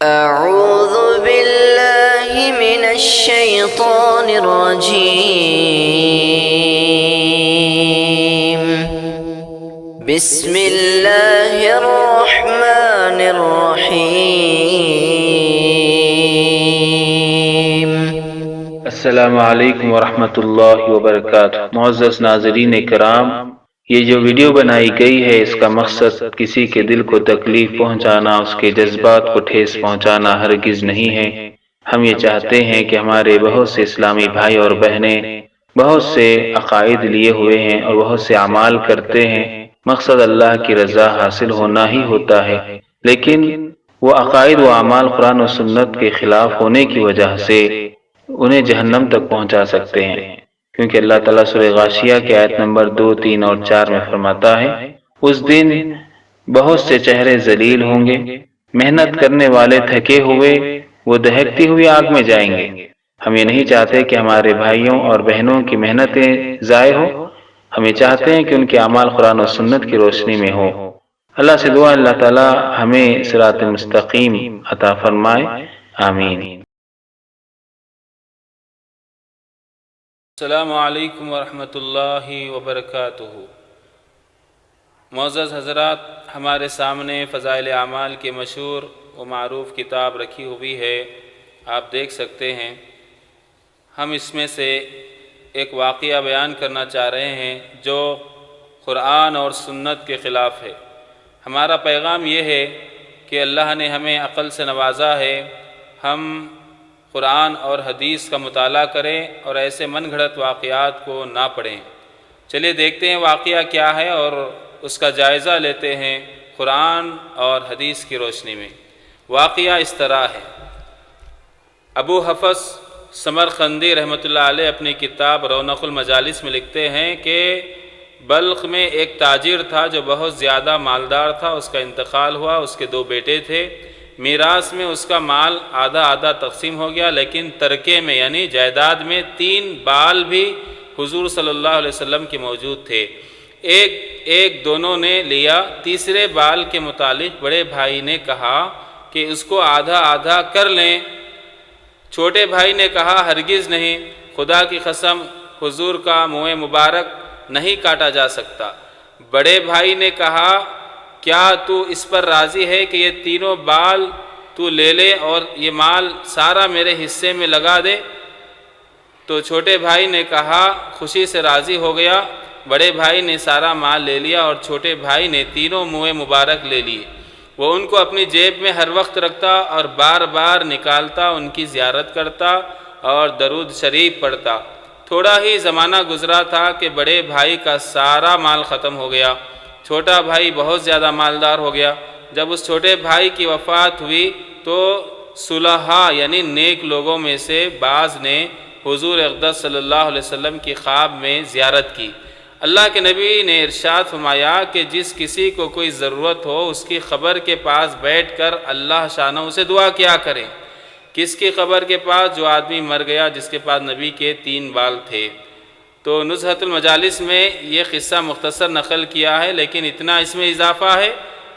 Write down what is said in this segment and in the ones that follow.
أعوذ بالله من الشيطان الرجيم. بسم الله الرحمن الرحيم. السلام علیکم ورحمۃ اللہ وبرکاتہ۔ معزز ناظرین کرام، یہ جو ویڈیو بنائی گئی ہے اس کا مقصد کسی کے دل کو تکلیف پہنچانا، اس کے جذبات کو ٹھیس پہنچانا ہرگز نہیں ہے۔ ہم یہ چاہتے ہیں کہ ہمارے بہت سے اسلامی بھائی اور بہنیں بہت سے عقائد لیے ہوئے ہیں اور بہت سے اعمال کرتے ہیں، مقصد اللہ کی رضا حاصل ہونا ہی ہوتا ہے، لیکن وہ عقائد و اعمال قرآن و سنت کے خلاف ہونے کی وجہ سے انہیں جہنم تک پہنچا سکتے ہیں، کیونکہ اللہ تعالیٰ سورہ غاشیہ کی آیت نمبر 2، 3 اور 4 میں فرماتا ہے، اس دن بہت سے چہرے ذلیل ہوں گے، محنت کرنے والے تھکے ہوئے وہ دہکتی ہوئی آگ میں جائیں گے۔ ہم یہ نہیں چاہتے کہ ہمارے بھائیوں اور بہنوں کی محنتیں ضائع ہو، ہم یہ چاہتے ہیں کہ ان کے اعمال قرآن و سنت کی روشنی میں ہو۔ اللہ سے دعا اللہ تعالیٰ ہمیں صراط مستقیم عطا فرمائے، آمین۔ السلام علیکم ورحمۃ اللہ وبرکاتہ۔ معزز حضرات، ہمارے سامنے فضائل اعمال کی مشہور و معروف کتاب رکھی ہوئی ہے، آپ دیکھ سکتے ہیں۔ ہم اس میں سے ایک واقعہ بیان کرنا چاہ رہے ہیں جو قرآن اور سنت کے خلاف ہے۔ ہمارا پیغام یہ ہے کہ اللہ نے ہمیں عقل سے نوازا ہے، ہم قرآن اور حدیث کا مطالعہ کریں اور ایسے من گھڑت واقعات کو نہ پڑھیں۔ چلیے دیکھتے ہیں واقعہ کیا ہے اور اس کا جائزہ لیتے ہیں قرآن اور حدیث کی روشنی میں۔ واقعہ اس طرح ہے، ابو حفص سمرقندی رحمۃ اللہ علیہ اپنی کتاب رونق المجالس میں لکھتے ہیں کہ بلخ میں ایک تاجر تھا جو بہت زیادہ مالدار تھا، اس کا انتقال ہوا، اس کے 2 بیٹے تھے۔ میراث میں اس کا مال آدھا آدھا تقسیم ہو گیا، لیکن ترکے میں یعنی جائیداد میں 3 بال بھی حضور صلی اللہ علیہ وسلم کے موجود تھے۔ ایک دونوں نے لیا، تیسرے بال کے متعلق بڑے بھائی نے کہا کہ اس کو آدھا آدھا کر لیں۔ چھوٹے بھائی نے کہا ہرگز نہیں، خدا کی قسم حضور کا منہ مبارک نہیں کاٹا جا سکتا۔ بڑے بھائی نے کہا کیا تو اس پر راضی ہے کہ یہ 3 بال تو لے لے اور یہ مال سارا میرے حصے میں لگا دے؟ تو چھوٹے بھائی نے کہا خوشی سے راضی ہو گیا۔ بڑے بھائی نے سارا مال لے لیا اور چھوٹے بھائی نے 3 منہ مبارک لے لیے۔ وہ ان کو اپنی جیب میں ہر وقت رکھتا اور بار بار نکالتا، ان کی زیارت کرتا اور درود شریف پڑھتا۔ تھوڑا ہی زمانہ گزرا تھا کہ بڑے بھائی کا سارا مال ختم ہو گیا، چھوٹا بھائی بہت زیادہ مالدار ہو گیا۔ جب اس چھوٹے بھائی کی وفات ہوئی تو صلحاء یعنی نیک لوگوں میں سے بعض نے حضور اقدس صلی اللہ علیہ وسلم کی خواب میں زیارت کی۔ اللہ کے نبی نے ارشاد فرمایا کہ جس کسی کو کوئی ضرورت ہو اس کی قبر کے پاس بیٹھ کر اللہ شانہ اسے دعا کیا کرے۔ کس کی قبر کے پاس؟ جو آدمی مر گیا جس کے پاس نبی کے 3 بال تھے۔ تو نزہۃ المجالس میں یہ قصہ مختصر نقل کیا ہے، لیکن اتنا اس میں اضافہ ہے،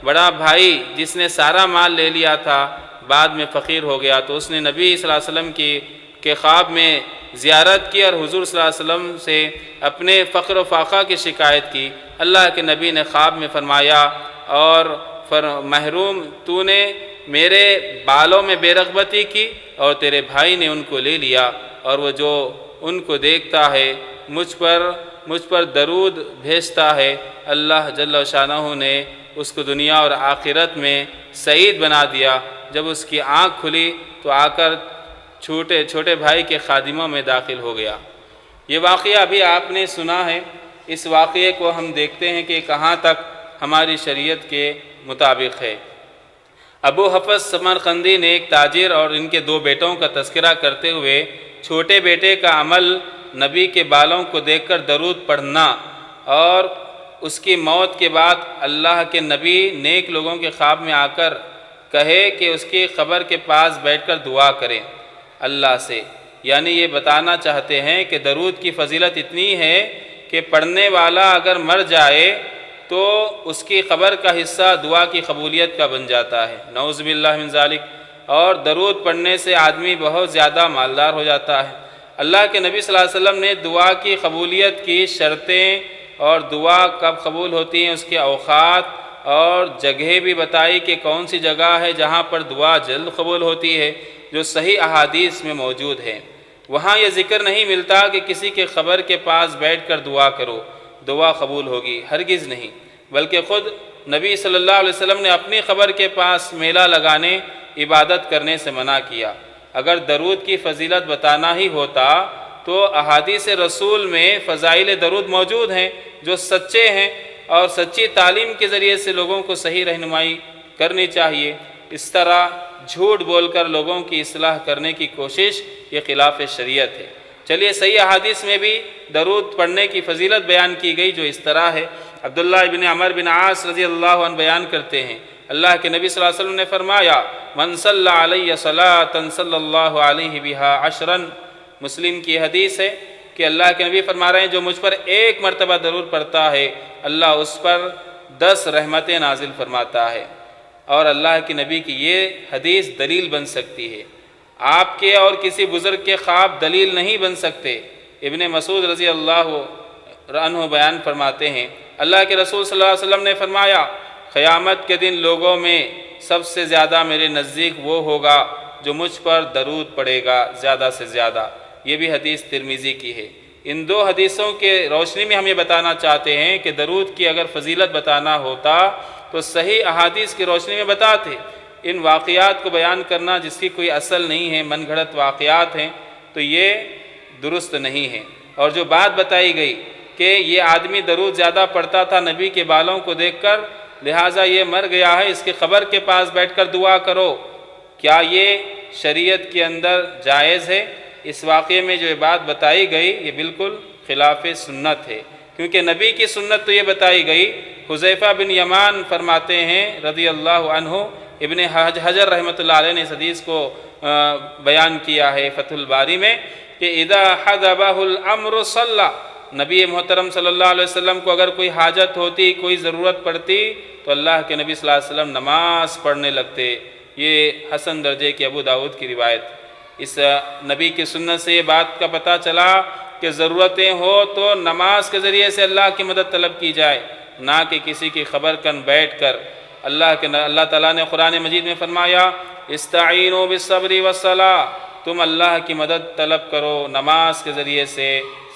بڑا بھائی جس نے سارا مال لے لیا تھا بعد میں فقیر ہو گیا، تو اس نے نبی صلی اللہ علیہ وسلم کے خواب میں زیارت کی اور حضور صلی اللہ علیہ وسلم سے اپنے فقر و فاقہ کی شکایت کی۔ اللہ کے نبی نے خواب میں فرمایا اور محروم تو نے میرے بالوں میں بے رغبتی کی اور تیرے بھائی نے ان کو لے لیا، اور وہ جو ان کو دیکھتا ہے مجھ پر درود بھیجتا ہے، اللہ جل شانہ نے اس کو دنیا اور آخرت میں سعید بنا دیا۔ جب اس کی آنکھ کھلی تو آ کر چھوٹے بھائی کے خادموں میں داخل ہو گیا۔ یہ واقعہ ابھی آپ نے سنا ہے۔ اس واقعے کو ہم دیکھتے ہیں کہ کہاں تک ہماری شریعت کے مطابق ہے۔ ابو حفص سمرقندی نے ایک تاجر اور ان کے 2 بیٹوں کا تذکرہ کرتے ہوئے چھوٹے بیٹے کا عمل نبی کے بالوں کو دیکھ کر درود پڑھنا اور اس کی موت کے بعد اللہ کے نبی نیک لوگوں کے خواب میں آ کر کہے کہ اس کی قبر کے پاس بیٹھ کر دعا کریں اللہ سے، یعنی یہ بتانا چاہتے ہیں کہ درود کی فضیلت اتنی ہے کہ پڑھنے والا اگر مر جائے تو اس کی قبر کا حصہ دعا کی قبولیت کا بن جاتا ہے، نعوذ باللہ من ذالک۔ اور درود پڑھنے سے آدمی بہت زیادہ مالدار ہو جاتا ہے۔ اللہ کے نبی صلی اللہ علیہ وسلم نے دعا کی قبولیت کی شرطیں اور دعا کب قبول ہوتی ہیں، اس کے اوقات اور جگہ بھی بتائی کہ کون سی جگہ ہے جہاں پر دعا جلد قبول ہوتی ہے، جو صحیح احادیث میں موجود ہے۔ وہاں یہ ذکر نہیں ملتا کہ کسی کے قبر کے پاس بیٹھ کر دعا کرو دعا قبول ہوگی، ہرگز نہیں، بلکہ خود نبی صلی اللہ علیہ وسلم نے اپنی قبر کے پاس میلہ لگانے، عبادت کرنے سے منع کیا۔ اگر درود کی فضیلت بتانا ہی ہوتا تو احادیث رسول میں فضائل درود موجود ہیں جو سچے ہیں، اور سچی تعلیم کے ذریعے سے لوگوں کو صحیح رہنمائی کرنی چاہیے۔ اس طرح جھوٹ بول کر لوگوں کی اصلاح کرنے کی کوشش یہ خلاف شریعت ہے۔ چلیے صحیح احادیث میں بھی درود پڑھنے کی فضیلت بیان کی گئی جو اس طرح ہے۔ عبداللہ ابن عمر بن عاص رضی اللہ عنہ بیان کرتے ہیں، اللہ کے نبی صلی اللہ علیہ وسلم نے فرمایا، من صلی علیہ صلاۃ صلی اللہ علیہ بہا عشرا، مسلم کی حدیث ہے کہ اللہ کے نبی فرما رہے ہیں جو مجھ پر ایک مرتبہ درود پڑھتا ہے اللہ اس پر 10 رحمتیں نازل فرماتا ہے۔ اور اللہ کے نبی کی یہ حدیث دلیل بن سکتی ہے، آپ کے اور کسی بزرگ کے خواب دلیل نہیں بن سکتے۔ ابن مسعود رضی اللہ عنہ بیان فرماتے ہیں، اللہ کے رسول صلی اللہ علیہ وسلم نے فرمایا، قیامت کے دن لوگوں میں سب سے زیادہ میرے نزدیک وہ ہوگا جو مجھ پر درود پڑے گا زیادہ سے زیادہ۔ یہ بھی حدیث ترمذی کی ہے۔ ان 2 حدیثوں کے روشنی میں ہم یہ بتانا چاہتے ہیں کہ درود کی اگر فضیلت بتانا ہوتا تو صحیح احادیث کی روشنی میں بتاتے۔ ان واقعات کو بیان کرنا جس کی کوئی اصل نہیں ہے، من گھڑت واقعات ہیں، تو یہ درست نہیں ہے۔ اور جو بات بتائی گئی کہ یہ آدمی درود زیادہ پڑھتا تھا نبی کے بالوں کو دیکھ کر، لہٰذا یہ مر گیا ہے، اس کے قبر کے پاس بیٹھ کر دعا کرو، کیا یہ شریعت کے اندر جائز ہے؟ اس واقعے میں جو بات بتائی گئی یہ بالکل خلاف سنت ہے، کیونکہ نبی کی سنت تو یہ بتائی گئی۔ حذیفہ بن یمان فرماتے ہیں رضی اللہ عنہ، ابن حجر رحمۃ اللہ علیہ نے اس حدیث کو بیان کیا ہے فتح الباری میں کہ اذا حضبہ الامر صلی، نبی محترم صلی اللہ علیہ وسلم کو اگر کوئی حاجت ہوتی، کوئی ضرورت پڑتی تو اللہ کے نبی صلی اللہ علیہ وسلم نماز پڑھنے لگتے۔ یہ حسن درجے کی ابو داؤد کی روایت۔ اس نبی کی سنت سے یہ بات کا پتہ چلا کہ ضرورتیں ہو تو نماز کے ذریعے سے اللہ کی مدد طلب کی جائے، نہ کہ کسی کی خبر کن بیٹھ کر۔ اللہ تعالیٰ نے قرآن مجید میں فرمایا، استعینوا بالصبر والصلاۃ، تم اللہ کی مدد طلب کرو نماز کے ذریعے سے،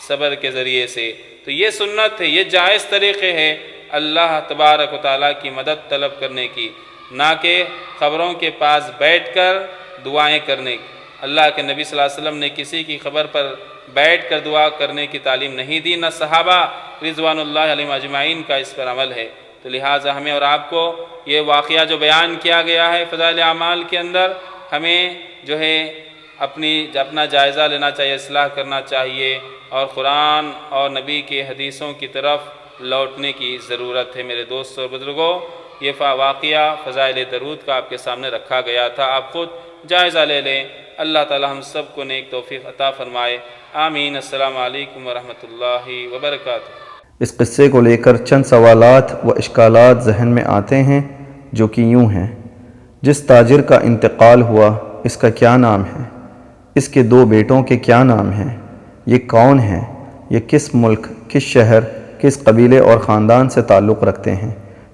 صبر کے ذریعے سے۔ تو یہ سنت ہے، یہ جائز طریقے ہیں اللہ تبارک و تعالیٰ کی مدد طلب کرنے کی، نہ کہ خبروں کے پاس بیٹھ کر دعائیں کرنے کی۔ اللہ کے نبی صلی اللہ علیہ وسلم نے کسی کی خبر پر بیٹھ کر دعا کرنے کی تعلیم نہیں دی، نہ صحابہ رضوان اللہ علیہم اجمعین کا اس پر عمل ہے۔ تو لہٰذا ہمیں اور آپ کو یہ واقعہ جو بیان کیا گیا ہے فضائل اعمال کے اندر، ہمیں جو ہے اپنا جائزہ لینا چاہیے، اصلاح کرنا چاہیے، اور قرآن اور نبی کی حدیثوں کی طرف لوٹنے کی ضرورت ہے۔ میرے دوست اور بزرگوں، یہ واقعہ فضائل درود کا آپ کے سامنے رکھا گیا تھا، آپ خود جائزہ لے لیں۔ اللہ تعالی ہم سب کو نیک توفیق عطا فرمائے، آمین۔ السلام علیکم ورحمۃ اللہ وبرکاتہ۔ اس قصے کو لے کر چند سوالات و اشکالات ذہن میں آتے ہیں جو کہ یوں ہیں: جس تاجر کا انتقال ہوا اس کا کیا نام ہے؟ اس کے 2 بیٹوں کے کیا نام ہیں؟ یہ کون ہیں؟ یہ کس ملک، کس شہر، کس قبیلے اور خاندان سے تعلق رکھتے ہیں؟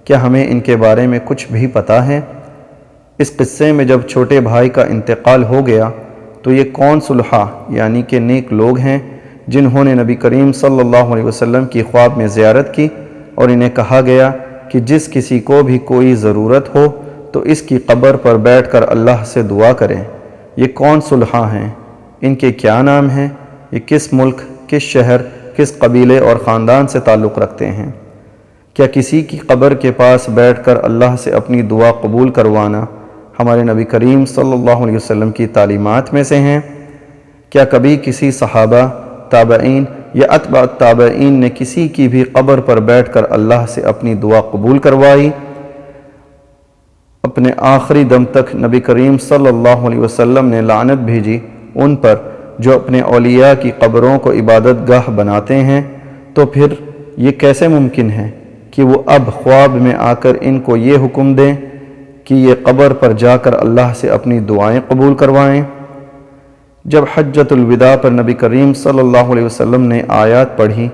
کیا ہمیں ان کے بارے میں کچھ بھی پتہ ہے؟ اس قصے میں جب چھوٹے بھائی کا انتقال ہو گیا تو یہ کون صلحاء یعنی کہ نیک لوگ ہیں جنہوں نے نبی کریم صلی اللہ علیہ وسلم کی خواب میں زیارت کی اور انہیں کہا گیا کہ جس کسی کو بھی کوئی ضرورت ہو تو اس کی قبر پر بیٹھ کر اللہ سے دعا کریں؟ یہ کون صلحاء ہیں؟ ان کے کیا نام ہیں؟ یہ کس ملک، کس شہر، کس قبیلے اور خاندان سے تعلق رکھتے ہیں؟ کیا کسی کی قبر کے پاس بیٹھ کر اللہ سے اپنی دعا قبول کروانا ہمارے نبی کریم صلی اللہ علیہ وسلم کی تعلیمات میں سے ہیں؟ کیا کبھی کسی صحابہ، تابعین یا اتباع تابعین نے کسی کی بھی قبر پر بیٹھ کر اللہ سے اپنی دعا قبول کروائی؟ اپنے آخری دم تک نبی کریم صلی اللہ علیہ وسلم نے لعنت بھیجی ان پر جو اپنے اولیاء کی قبروں کو عبادت گاہ بناتے ہیں، تو پھر یہ کیسے ممکن ہے کہ وہ اب خواب میں آ کر ان کو یہ حکم دیں کہ یہ قبر پر جا کر اللہ سے اپنی دعائیں قبول کروائیں؟ جب حجۃ الوداع پر نبی کریم صلی اللہ علیہ وسلم نے آیات پڑھی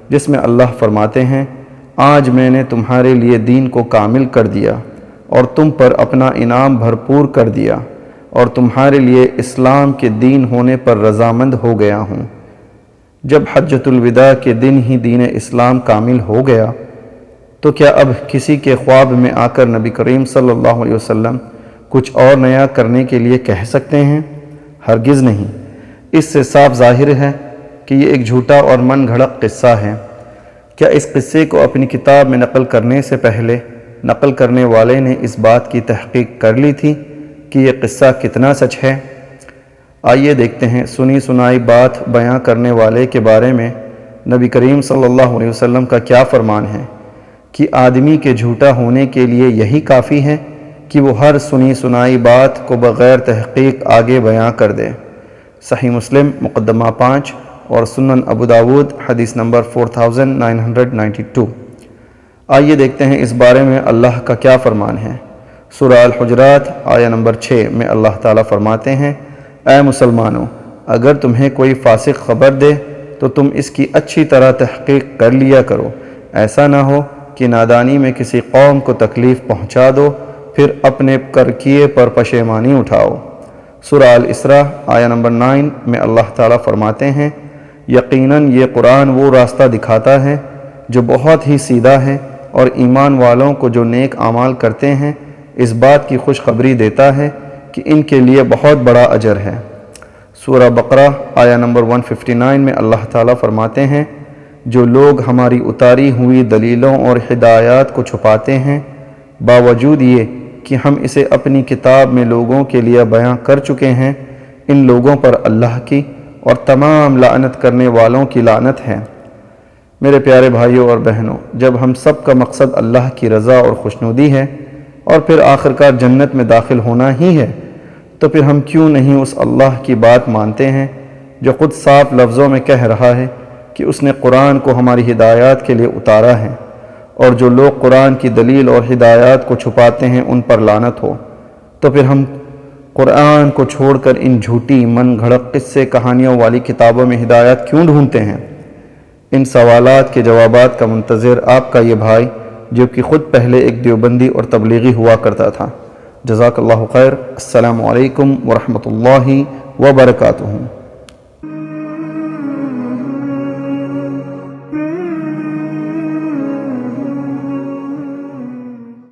جس میں اللہ فرماتے ہیں آج میں نے تمہارے لیے دین کو کامل کر دیا اور تم پر اپنا انعام بھرپور کر دیا اور تمہارے لیے اسلام کے دین ہونے پر رضامند ہو گیا ہوں، جب حجۃ الوداع کے دن ہی دین اسلام کامل ہو گیا تو کیا اب کسی کے خواب میں آ کر نبی کریم صلی اللہ علیہ وسلم کچھ اور نیا کرنے کے لیے کہہ سکتے ہیں؟ ہرگز نہیں۔ اس سے صاف ظاہر ہے کہ یہ ایک جھوٹا اور من گھڑت قصہ ہے۔ کیا اس قصے کو اپنی کتاب میں نقل کرنے سے پہلے نقل کرنے والے نے اس بات کی تحقیق کر لی تھی کہ یہ قصہ کتنا سچ ہے؟ آئیے دیکھتے ہیں سنی سنائی بات بیان کرنے والے کے بارے میں نبی کریم صلی اللہ علیہ وسلم کا کیا فرمان ہے کہ آدمی کے جھوٹا ہونے کے لیے یہی کافی ہے کہ وہ ہر سنی سنائی بات کو بغیر تحقیق آگے بیان کر دے۔ صحیح مسلم مقدمہ 5 اور سنن ابو داود حدیث نمبر 4992۔ آئیے دیکھتے ہیں اس بارے میں اللہ کا کیا فرمان ہے۔ سورہ الحجرات آیہ نمبر 6 میں اللہ تعالیٰ فرماتے ہیں اے مسلمانوں، اگر تمہیں کوئی فاسق خبر دے تو تم اس کی اچھی طرح تحقیق کر لیا کرو، ایسا نہ ہو کہ نادانی میں کسی قوم کو تکلیف پہنچا دو پھر اپنے کرکیے پر پشیمانی اٹھاؤ۔ سورہ الاسراء آیہ نمبر 9 میں اللہ تعالیٰ فرماتے ہیں یقیناً یہ قرآن وہ راستہ دکھاتا ہے جو بہت ہی سیدھا ہے اور ایمان والوں کو جو نیک اعمال کرتے ہیں اس بات کی خوشخبری دیتا ہے کہ ان کے لیے بہت بڑا اجر ہے۔ سورہ بقرہ آیہ نمبر 159 میں اللہ تعالیٰ فرماتے ہیں جو لوگ ہماری اتاری ہوئی دلیلوں اور ہدایات کو چھپاتے ہیں باوجود یہ کہ ہم اسے اپنی کتاب میں لوگوں کے لیے بیان کر چکے ہیں، ان لوگوں پر اللہ کی اور تمام لعنت کرنے والوں کی لعنت ہے۔ میرے پیارے بھائیوں اور بہنوں، جب ہم سب کا مقصد اللہ کی رضا اور خوشنودی ہے اور پھر آخرکار جنت میں داخل ہونا ہی ہے تو پھر ہم کیوں نہیں اس اللہ کی بات مانتے ہیں جو خود صاف لفظوں میں کہہ رہا ہے کہ اس نے قرآن کو ہماری ہدایات کے لیے اتارا ہے، اور جو لوگ قرآن کی دلیل اور ہدایات کو چھپاتے ہیں ان پر لعنت ہو۔ تو پھر ہم قرآن کو چھوڑ کر ان جھوٹی من گھڑت قصے کہانیوں والی کتابوں میں ہدایات کیوں ڈھونڈتے ہیں؟ ان سوالات کے جوابات کا منتظر آپ کا یہ بھائی جو کہ خود پہلے ایک دیوبندی اور تبلیغی ہوا کرتا تھا۔ جزاک اللہ خیر۔ السلام علیکم ورحمۃ اللہ وبرکاتہ۔